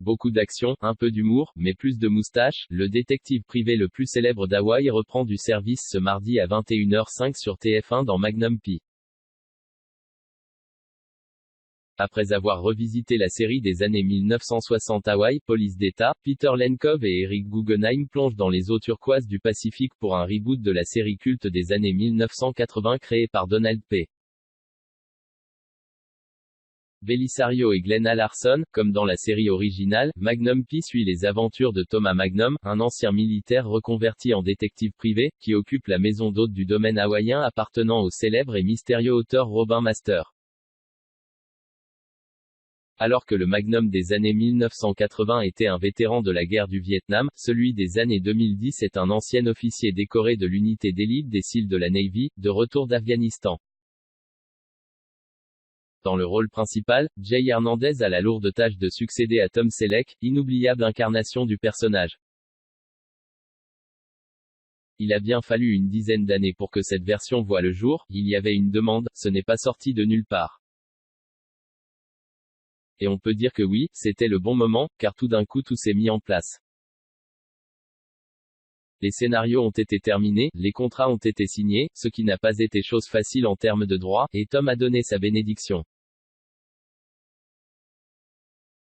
beaucoup d'action, un peu d'humour, mais plus de moustache. Le détective privé le plus célèbre d'Hawaï reprend du service ce mardi à 21h05 sur TF1 dans Magnum P. Après avoir revisité la série des années 1960 Hawaï, Police d'État, Peter Lenkov et Eric Guggenheim plongent dans les eaux turquoises du Pacifique pour un reboot de la série culte des années 1980 créée par Donald P. Belisario et Glenn Larson, comme dans la série originale, Magnum P suit les aventures de Thomas Magnum, un ancien militaire reconverti en détective privé, qui occupe la maison d'hôte du domaine hawaïen appartenant au célèbre et mystérieux auteur Robin Master. Alors que le Magnum des années 1980 était un vétéran de la guerre du Vietnam, celui des années 2010 est un ancien officier décoré de l'unité d'élite des SEAL de la Navy, de retour d'Afghanistan. Dans le rôle principal, Jay Hernandez a la lourde tâche de succéder à Tom Selleck, inoubliable incarnation du personnage. Il a bien fallu une dizaine d'années pour que cette version voie le jour, il y avait une demande, ce n'est pas sorti de nulle part. Et on peut dire que oui, c'était le bon moment, car tout d'un coup tout s'est mis en place. Les scénarios ont été terminés, les contrats ont été signés, ce qui n'a pas été chose facile en termes de droit, et Tom a donné sa bénédiction.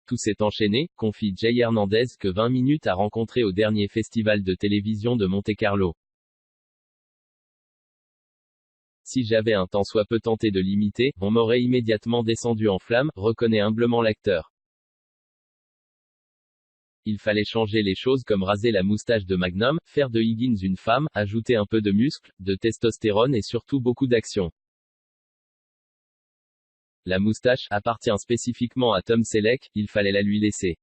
Tout s'est enchaîné, confie Jay Hernandez que 20 minutes a rencontré au dernier festival de télévision de Monte-Carlo. Si j'avais un tant soit peu tenté de l'imiter, on m'aurait immédiatement descendu en flammes, reconnaît humblement l'acteur. Il fallait changer les choses comme raser la moustache de Magnum, faire de Higgins une femme, ajouter un peu de muscle, de testostérone et surtout beaucoup d'action. La moustache appartient spécifiquement à Tom Selleck, il fallait la lui laisser.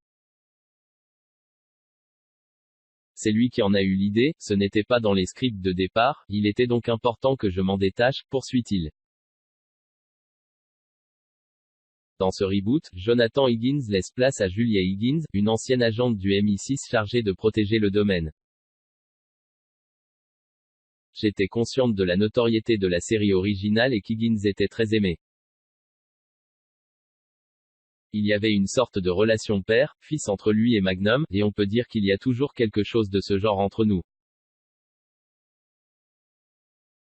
C'est lui qui en a eu l'idée, ce n'était pas dans les scripts de départ, il était donc important que je m'en détache, poursuit-il. Dans ce reboot, Jonathan Higgins laisse place à Julia Higgins, une ancienne agente du MI6 chargée de protéger le domaine. J'étais consciente de la notoriété de la série originale et qu'Higgins était très aimé. Il y avait une sorte de relation père-fils entre lui et Magnum, et on peut dire qu'il y a toujours quelque chose de ce genre entre nous.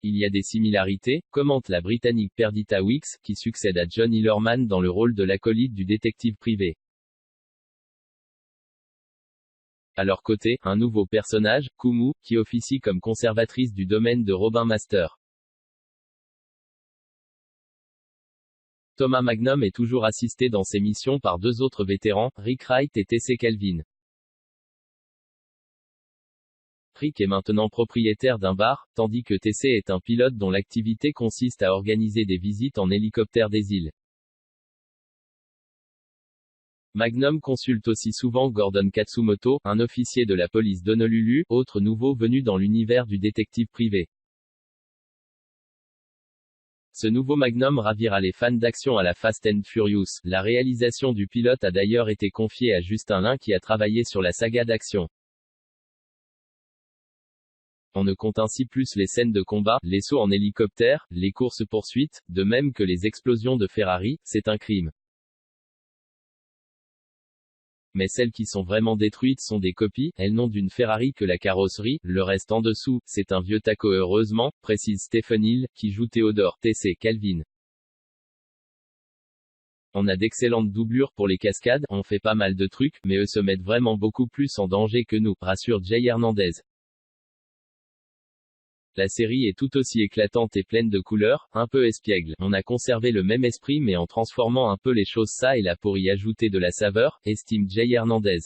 Il y a des similarités, commente la Britannique Perdita Wicks, qui succède à John Hillerman dans le rôle de l'acolyte du détective privé. À leur côté, un nouveau personnage, Kumu, qui officie comme conservatrice du domaine de Robin Master. Thomas Magnum est toujours assisté dans ses missions par deux autres vétérans, Rick Wright et T.C. Calvin. Rick est maintenant propriétaire d'un bar, tandis que T.C. est un pilote dont l'activité consiste à organiser des visites en hélicoptère des îles. Magnum consulte aussi souvent Gordon Katsumoto, un officier de la police d'Honolulu, autre nouveau venu dans l'univers du détective privé. Ce nouveau Magnum ravira les fans d'action à la Fast and Furious. La réalisation du pilote a d'ailleurs été confiée à Justin Lin qui a travaillé sur la saga d'action. On ne compte ainsi plus les scènes de combat, les sauts en hélicoptère, les courses-poursuites, de même que les explosions de Ferrari, c'est un crime. Mais celles qui sont vraiment détruites sont des copies, elles n'ont d'une Ferrari que la carrosserie, le reste en dessous, c'est un vieux taco heureusement, précise Stephen Hill, qui joue Theodore T.C. Calvin. On a d'excellentes doublures pour les cascades, on fait pas mal de trucs, mais eux se mettent vraiment beaucoup plus en danger que nous, rassure Jay Hernandez. La série est tout aussi éclatante et pleine de couleurs, un peu espiègle. On a conservé le même esprit mais en transformant un peu les choses ça et là pour y ajouter de la saveur, estime Jay Hernandez.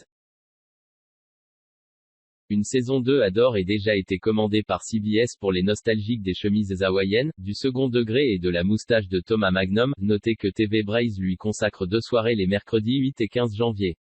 Une saison 2 a d'ores et déjà été commandée par CBS pour les nostalgiques des chemises hawaïennes, du second degré et de la moustache de Thomas Magnum. Notez que TV Braze lui consacre 2 soirées les mercredis 8 et 15 janvier.